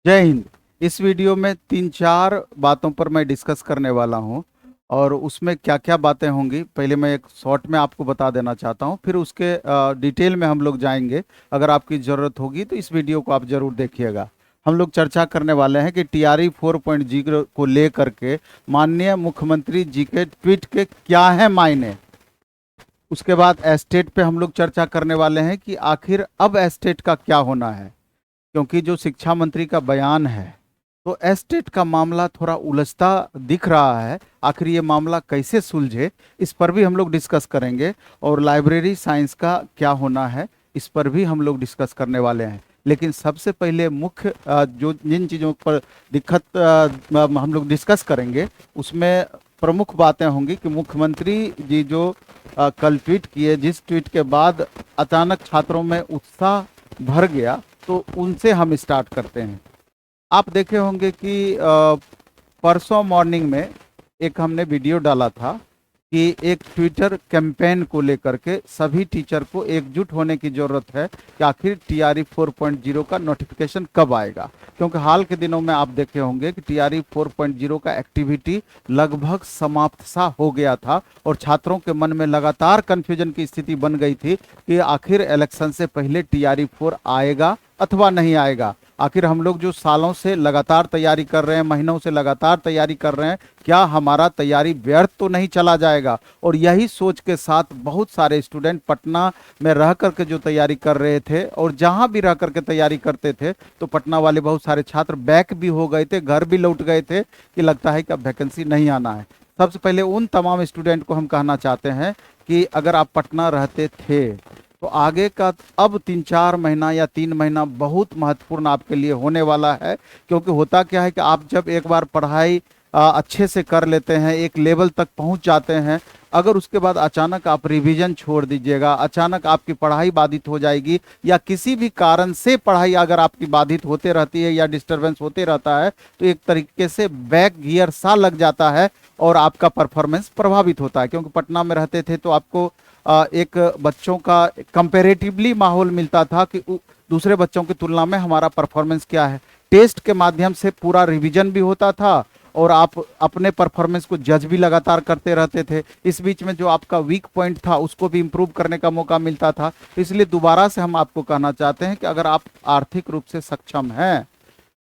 जय हिंद। इस वीडियो में तीन चार बातों पर मैं डिस्कस करने वाला हूं और उसमें क्या क्या बातें होंगी पहले मैं एक शॉर्ट में आपको बता देना चाहता हूं, फिर उसके डिटेल में हम लोग जाएंगे। अगर आपकी ज़रूरत होगी तो इस वीडियो को आप ज़रूर देखिएगा। हम लोग चर्चा करने वाले हैं कि टीआरई 4.0 को लेकर के माननीय मुख्यमंत्री जी के ट्वीट के क्या है मायने। उसके बाद एस्टेट पे हम लोग चर्चा करने वाले हैं कि आखिर अब एस्टेट का क्या होना है, क्योंकि जो शिक्षा मंत्री का बयान है तो एस्टेट का मामला थोड़ा उलझता दिख रहा है। आखिर ये मामला कैसे सुलझे, इस पर भी हम लोग डिस्कस करेंगे। और लाइब्रेरी साइंस का क्या होना है, इस पर भी हम लोग डिस्कस करने वाले हैं। लेकिन सबसे पहले मुख्य जो जिन चीज़ों पर दिक्कत हम लोग डिस्कस करेंगे उसमें प्रमुख बातें होंगी कि मुख्यमंत्री जी जो कल ट्वीट किए, जिस ट्वीट के बाद अचानक छात्रों में उत्साह भर गया, तो उनसे हम स्टार्ट करते हैं। आप देखे होंगे कि परसों मॉर्निंग में एक हमने वीडियो डाला था कि एक ट्विटर कैंपेन को लेकर के सभी टीचर को एकजुट होने की ज़रूरत है कि आखिर टीआरई 4.0 का नोटिफिकेशन कब आएगा। क्योंकि हाल के दिनों में आप देखे होंगे कि टीआरई 4.0 का एक्टिविटी लगभग समाप्त सा हो गया था और छात्रों के मन में लगातार कन्फ्यूजन की स्थिति बन गई थी कि आखिर इलेक्शन से पहले टीआरई 4 आएगा अथवा नहीं आएगा। आखिर हम लोग जो सालों से लगातार तैयारी कर रहे हैं, महीनों से लगातार तैयारी कर रहे हैं, क्या हमारा तैयारी व्यर्थ तो नहीं चला जाएगा। और यही सोच के साथ बहुत सारे स्टूडेंट पटना में रह करके जो तैयारी कर रहे थे और जहां भी रह करके तैयारी करते थे, तो पटना वाले बहुत सारे छात्र बैक भी हो गए थे, घर भी लौट गए थे कि लगता है कि अब वैकेंसी नहीं आना है। सबसे पहले उन तमाम स्टूडेंट को हम कहना चाहते हैं कि अगर आप पटना रहते थे तो आगे का अब 3-4 महीना या 3 महीना बहुत महत्वपूर्ण आपके लिए होने वाला है। क्योंकि होता क्या है कि आप जब एक बार पढ़ाई अच्छे से कर लेते हैं, एक लेवल तक पहुंच जाते हैं, अगर उसके बाद अचानक आप रिवीजन छोड़ दीजिएगा, अचानक आपकी पढ़ाई बाधित हो जाएगी या किसी भी कारण से पढ़ाई अगर आपकी बाधित होते रहती है या डिस्टरबेंस होते रहता है, तो एक तरीके से बैक गियर सा लग जाता है और आपका परफॉर्मेंस प्रभावित होता है। क्योंकि पटना में रहते थे तो आपको एक बच्चों का कंपेरेटिवली माहौल मिलता था कि दूसरे बच्चों की तुलना में हमारा परफॉर्मेंस क्या है। टेस्ट के माध्यम से पूरा रिवीजन भी होता था और आप अपने परफॉर्मेंस को जज भी लगातार करते रहते थे। इस बीच में जो आपका वीक पॉइंट था उसको भी इम्प्रूव करने का मौका मिलता था। इसलिए दोबारा से हम आपको कहना चाहते हैं कि अगर आप आर्थिक रूप से सक्षम हैं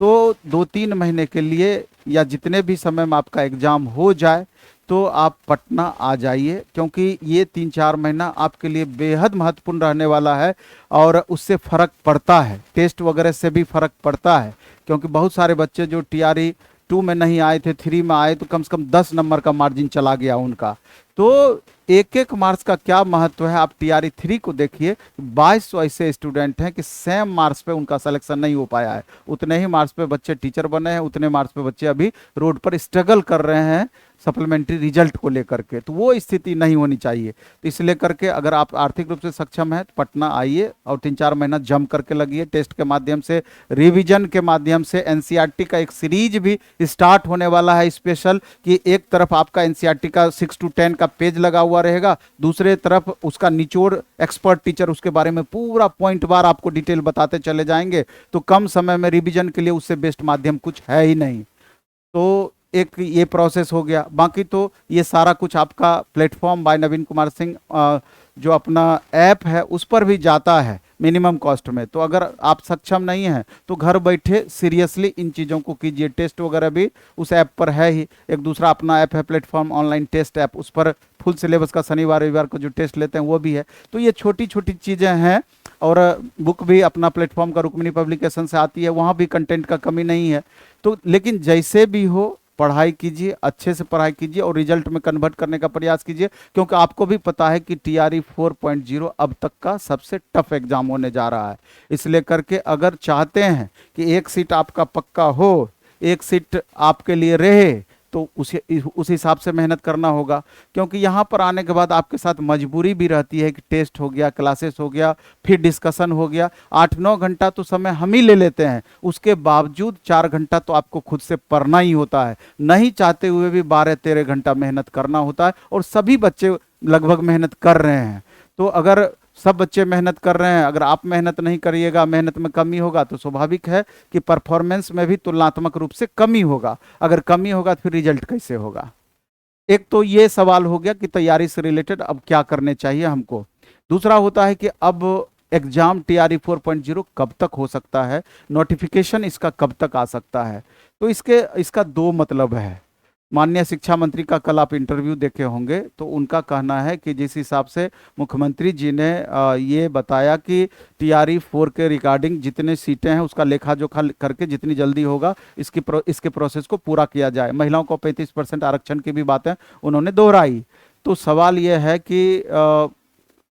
तो 2-3 महीने के लिए या जितने भी समय में आपका एग्जाम हो जाए तो आप पटना आ जाइए, क्योंकि ये 3-4 महीना आपके लिए बेहद महत्वपूर्ण रहने वाला है। और उससे फर्क पड़ता है, टेस्ट वगैरह से भी फर्क पड़ता है। क्योंकि बहुत सारे बच्चे जो टीआरई 2 में नहीं आए थे, 3 में आए तो कम से कम 10 नंबर का मार्जिन चला गया उनका। तो एक एक मार्क्स का क्या महत्व है, आप टीआरई 3 को देखिए। 2200 ऐसे स्टूडेंट हैं कि सेम मार्क्स पे उनका सिलेक्शन नहीं हो पाया है। उतने ही मार्क्स पे बच्चे टीचर बने हैं, उतने मार्क्स पे बच्चे अभी रोड पर स्ट्रगल कर रहे हैं सप्लीमेंट्री रिजल्ट को लेकर के। तो वो स्थिति नहीं होनी चाहिए। तो इसलिए करके अगर आप आर्थिक रूप से सक्षम हैं तो पटना आइए और 3-4 महीना जम करके लगिए। टेस्ट के माध्यम से, रिवीजन के माध्यम से, एनसीईआरटी का एक सीरीज भी स्टार्ट होने वाला है स्पेशल, कि एक तरफ आपका एनसीईआरटी का 6 to 10 का पेज लगा हुआ रहेगा, दूसरे तरफ उसका निचोड़ एक्सपर्ट टीचर उसके बारे में पूरा पॉइंट बार आपको डिटेल बताते चले जाएंगे। तो कम समय में रिवीजन के लिए उससे बेस्ट माध्यम कुछ है ही नहीं। तो एक ये प्रोसेस हो गया। बाकी तो ये सारा कुछ आपका प्लेटफॉर्म बाय नवीन कुमार सिंह जो अपना ऐप है उस पर भी जाता है मिनिमम कॉस्ट में। तो अगर आप सक्षम नहीं हैं तो घर बैठे सीरियसली इन चीज़ों को कीजिए। टेस्ट वगैरह भी उस ऐप पर है ही। एक दूसरा अपना ऐप है प्लेटफॉर्म ऑनलाइन टेस्ट ऐप, उस पर फुल सिलेबस का शनिवार रविवार को जो टेस्ट लेते हैं वो भी है। तो ये छोटी छोटी चीज़ें हैं। और बुक भी अपना प्लेटफॉर्म का रुक्मिणी पब्लिकेशन से आती है, वहाँ भी कंटेंट का कमी नहीं है। तो लेकिन जैसे भी हो पढ़ाई कीजिए, अच्छे से पढ़ाई कीजिए और रिजल्ट में कन्वर्ट करने का प्रयास कीजिए। क्योंकि आपको भी पता है कि टीआरई 4.0 अब तक का सबसे टफ एग्जाम होने जा रहा है। इसलिए करके अगर चाहते हैं कि एक सीट आपका पक्का हो, एक सीट आपके लिए रहे, तो उस हिसाब से मेहनत करना होगा। क्योंकि यहाँ पर आने के बाद आपके साथ मजबूरी भी रहती है कि टेस्ट हो गया, क्लासेस हो गया, फिर डिस्कशन हो गया। 8-9 घंटा तो समय हम ही ले लेते हैं, उसके बावजूद 4 घंटा तो आपको खुद से पढ़ना ही होता है। नहीं चाहते हुए भी 12-13 घंटा मेहनत करना होता है और सभी बच्चे लगभग मेहनत कर रहे हैं। तो अगर सब बच्चे मेहनत कर रहे हैं, अगर आप मेहनत नहीं करिएगा, मेहनत में कमी होगा, तो स्वाभाविक है कि परफॉर्मेंस में भी तुलनात्मक रूप से कमी होगा। अगर कमी होगा तो फिर रिजल्ट कैसे होगा? एक तो ये सवाल हो गया कि तैयारी से रिलेटेड अब क्या करने चाहिए हमको। दूसरा होता है कि अब एग्जाम टीआरई 4.0 कब तक हो सकता है, नोटिफिकेशन इसका कब तक आ सकता है। तो इसका दो मतलब है। माननीय शिक्षा मंत्री का कल आप इंटरव्यू देखे होंगे, तो उनका कहना है कि जिस हिसाब से मुख्यमंत्री जी ने ये बताया कि टीआरई 4 के रिगार्डिंग जितने सीटें हैं उसका लेखा जोखा करके जितनी जल्दी होगा इसके प्रोसेस को पूरा किया जाए। महिलाओं को 35% आरक्षण की भी बातें उन्होंने दोहराई। तो सवाल यह है कि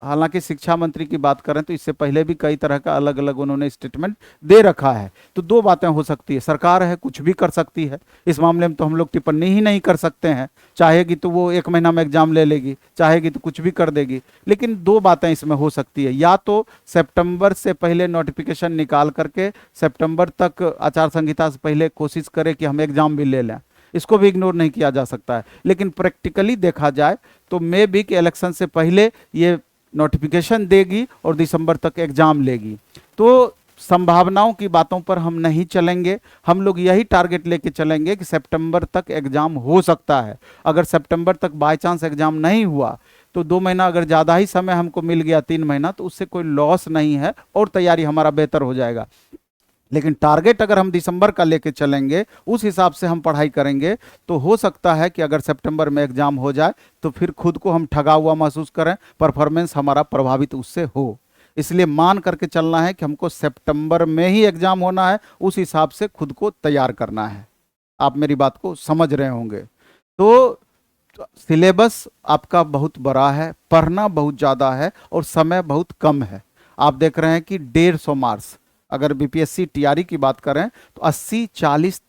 हालांकि शिक्षा मंत्री की बात करें तो इससे पहले भी कई तरह का अलग अलग उन्होंने स्टेटमेंट दे रखा है। तो दो बातें हो सकती है, सरकार है कुछ भी कर सकती है, इस मामले में तो हम लोग टिप्पणी ही नहीं कर सकते हैं। चाहेगी तो वो 1 महीना में एग्जाम ले लेगी, चाहेगी तो कुछ भी कर देगी। लेकिन दो बातें इसमें हो सकती है, या तो सितंबर से पहले नोटिफिकेशन निकाल करके सितंबर तक आचार संहिता से पहले कोशिश करे कि हम एग्जाम भी ले लें, इसको भी इग्नोर नहीं किया जा सकता है। लेकिन प्रैक्टिकली देखा जाए तो मे बी कि इलेक्शन से पहले ये नोटिफिकेशन देगी और दिसंबर तक एग्जाम लेगी। तो संभावनाओं की बातों पर हम नहीं चलेंगे, हम लोग यही टारगेट लेके चलेंगे कि सितंबर तक एग्जाम हो सकता है। अगर सितंबर तक बाय चांस एग्जाम नहीं हुआ तो 2 महीना अगर ज़्यादा ही समय हमको मिल गया, 3 महीना, तो उससे कोई लॉस नहीं है और तैयारी हमारा बेहतर हो जाएगा। लेकिन टारगेट अगर हम दिसंबर का लेके चलेंगे, उस हिसाब से हम पढ़ाई करेंगे, तो हो सकता है कि अगर सितंबर में एग्जाम हो जाए तो फिर खुद को हम ठगा हुआ महसूस करें, परफॉर्मेंस हमारा प्रभावित उससे हो। इसलिए मान करके चलना है कि हमको सितंबर में ही एग्जाम होना है, उस हिसाब से खुद को तैयार करना है। आप मेरी बात को समझ रहे होंगे। तो सिलेबस आपका बहुत बड़ा है, पढ़ना बहुत ज़्यादा है और समय बहुत कम है। आप देख रहे हैं कि 150 मार्क्स, अगर बीपीएससी टीआरई की बात करें तो 80 40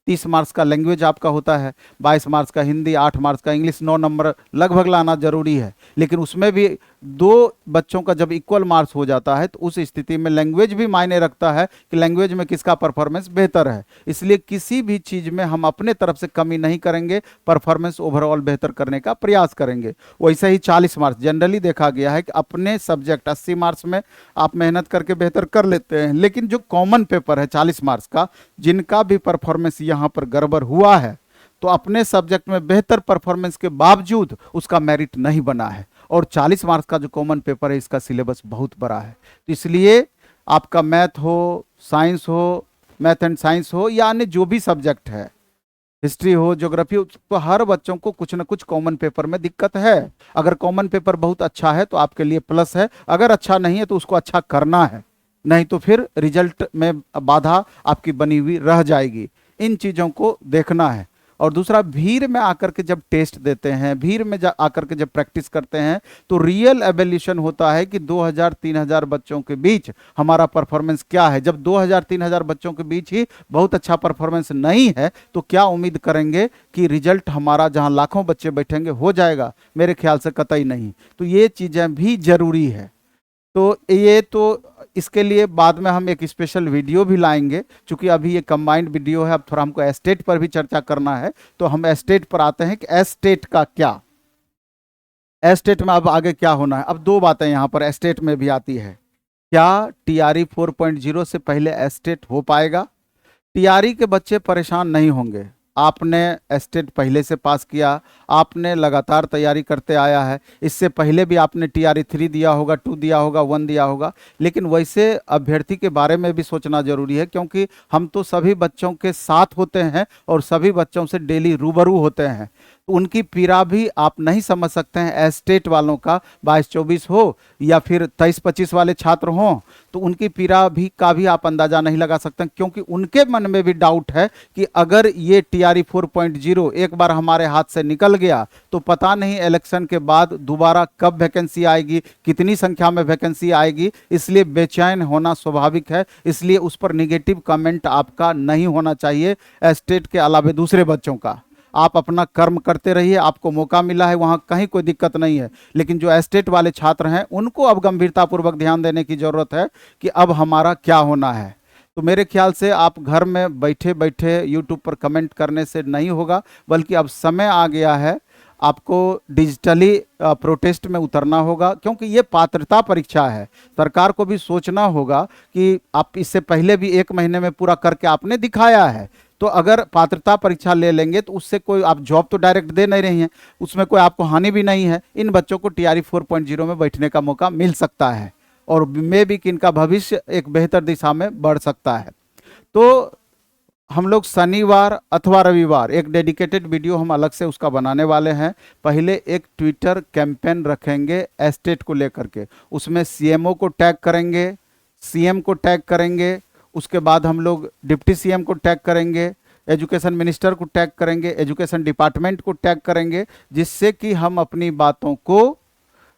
30 मार्क्स का लैंग्वेज आपका होता है, 22 मार्क्स का हिंदी, 8 मार्क्स का इंग्लिश, 9 नंबर लगभग लाना जरूरी है। लेकिन उसमें भी 2 बच्चों का जब इक्वल मार्क्स हो जाता है तो उस स्थिति में लैंग्वेज भी मायने रखता है कि लैंग्वेज में किसका परफॉर्मेंस बेहतर है। इसलिए किसी भी चीज़ में हम अपने तरफ से कमी नहीं करेंगे, परफॉर्मेंस ओवरऑल बेहतर करने का प्रयास करेंगे। वैसे ही 40 मार्क्स जनरली देखा गया है कि अपने सब्जेक्ट 80 मार्क्स में आप मेहनत करके बेहतर कर लेते हैं, लेकिन जो कॉमन पेपर है 40 मार्क्स का, जिनका भी परफॉर्मेंस यहाँ पर गड़बड़ हुआ है तो अपने सब्जेक्ट में बेहतर परफॉर्मेंस के बावजूद उसका मेरिट नहीं बना है। और 40 मार्क्स का जो कॉमन पेपर है इसका सिलेबस बहुत बड़ा है। तो इसलिए आपका मैथ हो, साइंस हो, मैथ एंड साइंस हो, या अन्य जो भी सब्जेक्ट है, हिस्ट्री हो, ज्योग्राफी हो, तो हर बच्चों को कुछ ना कुछ कॉमन पेपर में दिक्कत है। अगर कॉमन पेपर बहुत अच्छा है तो आपके लिए प्लस है, अगर अच्छा नहीं है तो उसको अच्छा करना है, नहीं तो फिर रिजल्ट में बाधा आपकी बनी हुई रह जाएगी। इन चीज़ों को देखना है। और दूसरा, भीड़ में आकर के जब टेस्ट देते हैं, भीड़ में आकर के जब प्रैक्टिस करते हैं, तो रियल एवेल्यूशन होता है कि 2000-3000 बच्चों के बीच हमारा परफॉर्मेंस क्या है। जब 2000-3000 बच्चों के बीच ही बहुत अच्छा परफॉर्मेंस नहीं है तो क्या उम्मीद करेंगे कि रिजल्ट हमारा जहां लाखों बच्चे बैठेंगे हो जाएगा? मेरे ख्याल से कतई नहीं। तो ये चीज़ें भी जरूरी है। तो ये तो इसके लिए बाद में हम एक स्पेशल वीडियो भी लाएंगे, क्योंकि अभी ये कंबाइंड वीडियो है। अब थोड़ा हमको एस्टेट पर भी चर्चा करना है, तो हम एस्टेट पर आते हैं कि एस्टेट का क्या, एस्टेट में अब आगे क्या होना है। अब दो बातें यहाँ पर एस्टेट में भी आती है। क्या टीआरई 4.0 से पहले एस्टेट हो पाएगा? टीआरई के बच्चे परेशान नहीं होंगे। आपने एस्टेट पहले से पास किया, आपने लगातार तैयारी करते आया है, इससे पहले भी आपने टीआरई 3 दिया होगा, 2 दिया होगा, 1 दिया होगा। लेकिन वैसे अभ्यर्थी के बारे में भी सोचना जरूरी है, क्योंकि हम तो सभी बच्चों के साथ होते हैं और सभी बच्चों से डेली रूबरू होते हैं। उनकी पीड़ा भी आप नहीं समझ सकते हैं। एस्टेट वालों का 22-24 हो या फिर 23-25 वाले छात्र हों, तो उनकी पीड़ा भी का भी आप अंदाजा नहीं लगा सकते, क्योंकि उनके मन में भी डाउट है कि अगर ये टीआरई 4.0 एक बार हमारे हाथ से निकल गया तो पता नहीं इलेक्शन के बाद दोबारा कब वैकेंसी आएगी, कितनी संख्या में वैकेंसी आएगी। इसलिए बेचैन होना स्वाभाविक है। इसलिए उस पर निगेटिव कमेंट आपका नहीं होना चाहिए। एस्टेट के अलावा दूसरे बच्चों का आप अपना कर्म करते रहिए, आपको मौका मिला है, वहाँ कहीं कोई दिक्कत नहीं है। लेकिन जो एस्टेट वाले छात्र हैं उनको अब गंभीरतापूर्वक ध्यान देने की ज़रूरत है कि अब हमारा क्या होना है। तो मेरे ख्याल से आप घर में बैठे बैठे यूट्यूब पर कमेंट करने से नहीं होगा, बल्कि अब समय आ गया है आपको डिजिटली प्रोटेस्ट में उतरना होगा, क्योंकि ये पात्रता परीक्षा है। सरकार को भी सोचना होगा कि आप इससे पहले भी 1 महीने में पूरा करके आपने दिखाया है, तो अगर पात्रता परीक्षा ले लेंगे तो उससे कोई आप जॉब तो डायरेक्ट दे नहीं रही हैं, उसमें कोई आपको हानि भी नहीं है। इन बच्चों को टीआरई 4.0 में बैठने का मौका मिल सकता है और मे भी कि इनका भविष्य एक बेहतर दिशा में बढ़ सकता है। तो हम लोग शनिवार अथवा रविवार एक डेडिकेटेड वीडियो हम अलग से उसका बनाने वाले हैं। पहले एक ट्विटर कैंपेन रखेंगे एस्टेट को लेकर के, उसमें सीएमओ को टैग करेंगे, सीएम को टैग करेंगे, उसके बाद हम लोग डिप्टी सीएम को टैग करेंगे, एजुकेशन मिनिस्टर को टैग करेंगे, एजुकेशन डिपार्टमेंट को टैग करेंगे, जिससे कि हम अपनी बातों को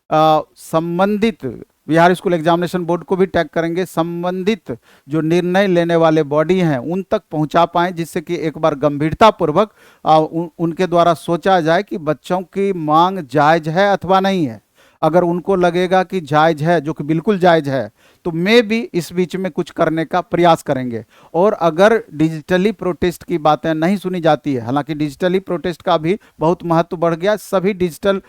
संबंधित बिहार स्कूल एग्जामिनेशन बोर्ड को भी टैग करेंगे, संबंधित जो निर्णय लेने वाले बॉडी हैं उन तक पहुंचा पाएं, जिससे कि एक बार गंभीरतापूर्वक उनके द्वारा सोचा जाए कि बच्चों की मांग जायज है अथवा नहीं है। अगर उनको लगेगा कि जायज है, जो कि बिल्कुल जायज है, तो मैं भी इस बीच में कुछ करने का प्रयास करेंगे। और अगर डिजिटली प्रोटेस्ट की बातें नहीं सुनी जाती है, हालांकि डिजिटली प्रोटेस्ट का भी बहुत महत्व बढ़ गया, सभी डिजिटल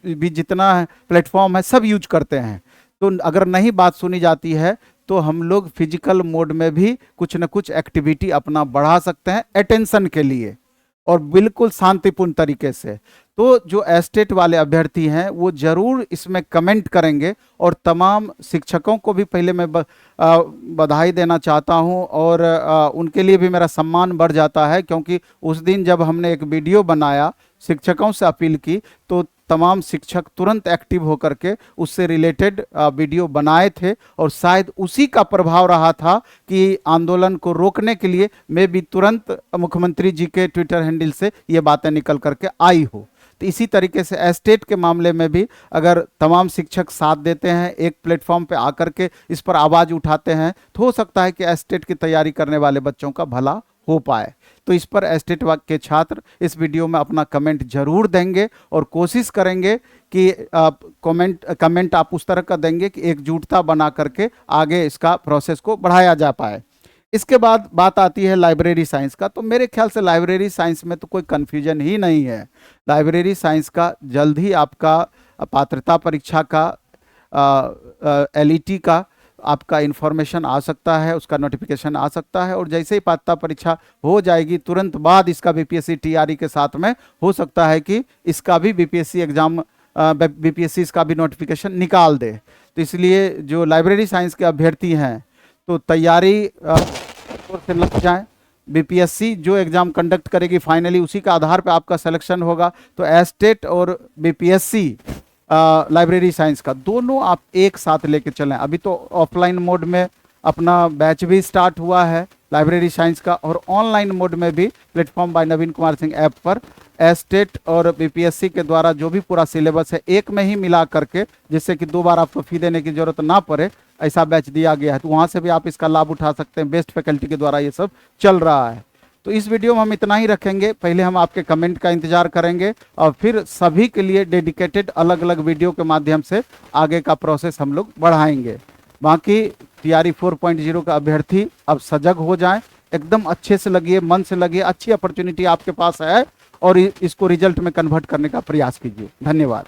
भी जितना प्लेटफॉर्म है सब यूज करते हैं, तो अगर नहीं बात सुनी जाती है तो हम लोग फिजिकल मोड में भी कुछ न कुछ एक्टिविटी अपना बढ़ा सकते हैं अटेंशन के लिए, और बिल्कुल शांतिपूर्ण तरीके से। तो जो एस्टेट वाले अभ्यर्थी हैं वो जरूर इसमें कमेंट करेंगे, और तमाम शिक्षकों को भी पहले मैं बधाई देना चाहता हूं, और उनके लिए भी मेरा सम्मान बढ़ जाता है, क्योंकि उस दिन जब हमने एक वीडियो बनाया, शिक्षकों से अपील की, तो तमाम शिक्षक तुरंत एक्टिव होकर के उससे रिलेटेड वीडियो बनाए थे, और शायद उसी का प्रभाव रहा था कि आंदोलन को रोकने के लिए मैं भी तुरंत मुख्यमंत्री जी के ट्विटर हैंडल से ये बातें निकल करके आई हो। तो इसी तरीके से एस्टेट के मामले में भी अगर तमाम शिक्षक साथ देते हैं, एक प्लेटफॉर्म पे आकर के इस पर आवाज़ उठाते हैं, तो हो सकता है कि एस्टेट की तैयारी करने वाले बच्चों का भला हो पाए। तो इस पर एस्टेट के छात्र इस वीडियो में अपना कमेंट जरूर देंगे, और कोशिश करेंगे कि कमेंट आप उस तरह का देंगे कि एकजुटता बना करके आगे इसका प्रोसेस को बढ़ाया जा पाए। इसके बाद बात आती है लाइब्रेरी साइंस का। तो मेरे ख्याल से लाइब्रेरी साइंस में तो कोई कन्फ्यूजन ही नहीं है। लाइब्रेरी साइंस का जल्द ही आपका पात्रता परीक्षा का एलईटी का आपका इन्फॉर्मेशन आ सकता है, उसका नोटिफिकेशन आ सकता है, और जैसे ही पात्रता परीक्षा हो जाएगी तुरंत बाद इसका बीपीएससी टीआरई के साथ में हो सकता है कि इसका भी बीपीएससी एग्जाम बीपीएससी इसका भी नोटिफिकेशन निकाल दे। तो इसलिए जो लाइब्रेरी साइंस के अभ्यर्थी हैं तो तैयारी से लग जाएं। बीपीएससी जो एग्जाम कंडक्ट करेगी फाइनली उसी का आधार पर आपका सिलेक्शन होगा। तो एस्टेट और बीपीएससी लाइब्रेरी साइंस का दोनों आप एक साथ लेके चलें। अभी तो ऑफलाइन मोड में अपना बैच भी स्टार्ट हुआ है लाइब्रेरी साइंस का, और ऑनलाइन मोड में भी प्लेटफॉर्म बाय नवीन कुमार सिंह ऐप पर एस्टेट और बीपीएससी के द्वारा जो भी पूरा सिलेबस है एक में ही मिला करके, जिससे कि 2 बार आपको फी देने की जरूरत ना पड़े, ऐसा बैच दिया गया है। तो वहाँ से भी आप इसका लाभ उठा सकते हैं। बेस्ट फैकल्टी के द्वारा ये सब चल रहा है। तो इस वीडियो में हम इतना ही रखेंगे। पहले हम आपके कमेंट का इंतजार करेंगे, और फिर सभी के लिए डेडिकेटेड अलग अलग वीडियो के माध्यम से आगे का प्रोसेस हम लोग बढ़ाएंगे। बाकी टीआरई 4.0 का अभ्यर्थी अब सजग हो जाएं, एकदम अच्छे से लगिए, मन से लगिए। अच्छी अपॉर्चुनिटी आपके पास है, और इसको रिजल्ट में कन्वर्ट करने का प्रयास कीजिए। धन्यवाद।